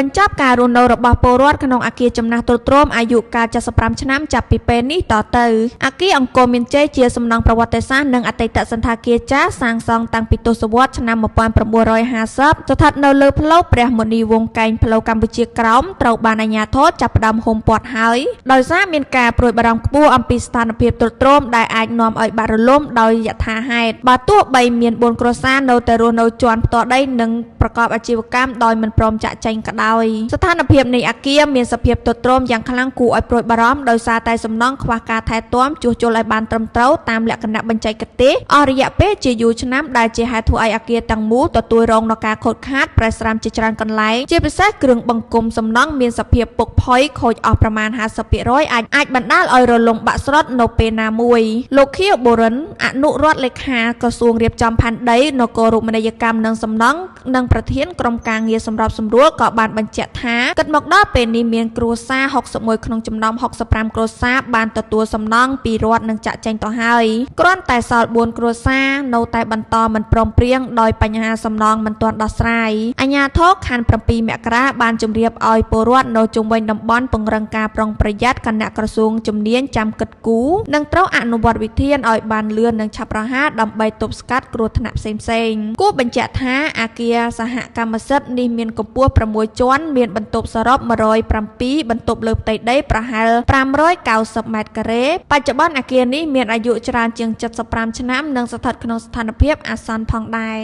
បញ្ចប់ការរស់នៅរបស់ពលរដ្ឋក្នុងអគារចំណាស់ទ្រុឌទ្រោមអាយុកាល75ឆ្នាំចាប់ពីពេលនេះតទៅអគារអង្គរមានជ័យជាសំណង់ប្រវត្តិសាស្ត្រនិងអតីតសណ្ឋាគារចាស់សាងសង់តាំងពីទសវត្សរ៍ឆ្នាំ1950ស្ថិតនៅលើផ្លូវព្រះមុនីវង្សកែងផ្លូវកម្ពុជាក្រោមត្រូវបានអាជ្ញាធរចាប់ផ្ដើមហ៊ុមព័ទ្ធហើយដោយសារមានការព្រួយបារម្ភខ្ពស់អំពីស្ថានភាពទ្រុឌទ្រោមដែលអាចនាំឲ្យបាក់រលំដោយយថាហេតុបើទោះបីមាន4គ្រួសារនៅតែរស់នៅជាន់ផ្ទាល់ដីនិងប្រកបអាជីវកម្មដោយមិនព្រមចាក់ចែងក៏ដោយស្ថានភាពនៃអគារមានសភាពទ្រុឌទ្រោមយ៉ាងខ្លាំងគួរឲ្យព្រួយបារម្ភដោយសារតែសំណង់ខ្វះការថែទាំជួសជុលឲ្យបានត្រឹមត្រូវតាមលក្ខណៈបញ្ចេកទេសអស់រយៈពេលជាយូរឆ្នាំដែលជាហេតុធ្វើឲ្យអគារទាំងមូលទទួលរងនឹងការខូចខាតប្រែស្រាំជាច្រើនកន្លែងជាពិសេសគ្រឿងបង្គុំសំណង់មានសភាពពុកផុយខូចអស់ប្រមាណ 50%អាចបណ្ដាលឲ្យរលំបាក់ស្រុតនៅពេលណាមួយលោកខៀវបូរិនអនុរដ្ឋលេខាក្រសួងរៀបចំផែនដីនគររូបនីយកម្មនិងសំណង់និងប្រធានក្រុមការងារសម្របសម្រួលក៏បានបញ្ជាក់ថាគិតមកដល់ពេលនេះមានគ្រួសារ61ក្នុងចំណោម65គ្រួសារបានទទួលសំណង់ពីរដ្ឋនិងចាក់ចែងទៅហើយគ្រាន់តែសល់4គ្រួសារនៅតែបន្តមិនព្រមព្រៀងដោយបញ្ហាសំណង់មិនទាន់ដោះស្រាយអាជ្ញាធរខណ្ឌ7មករាបានជម្រាបឲ្យពលរដ្ឋនៅជុំវិញតំបន់ពង្រឹងការប្រុងប្រយ័ត្នគណៈក្រសួងជំនាញចាំគិតគូរនិងត្រូវអនុវត្តវិធានឲ្យបានលឿននិងឆាប់រហ័សដើម្បីទប់ស្កាត់គ្រោះថ្នាក់ផ្សេងៗគួរបញ្ជាក់ថាអគារសហកម្មសិទ្ធិនេះមានកម្ពស់6ជាន់មានបន្ទប់សរុប107បន្ទប់លើផ្ទៃដីប្រហែល590ម៉ែត្រការ៉េបច្ចុប្បន្នអគារនេះមានអាយុច្រើនជាង75ឆ្នាំនិងស្ថិតក្នុងស្ថានភាពអាសន្នផងដែរ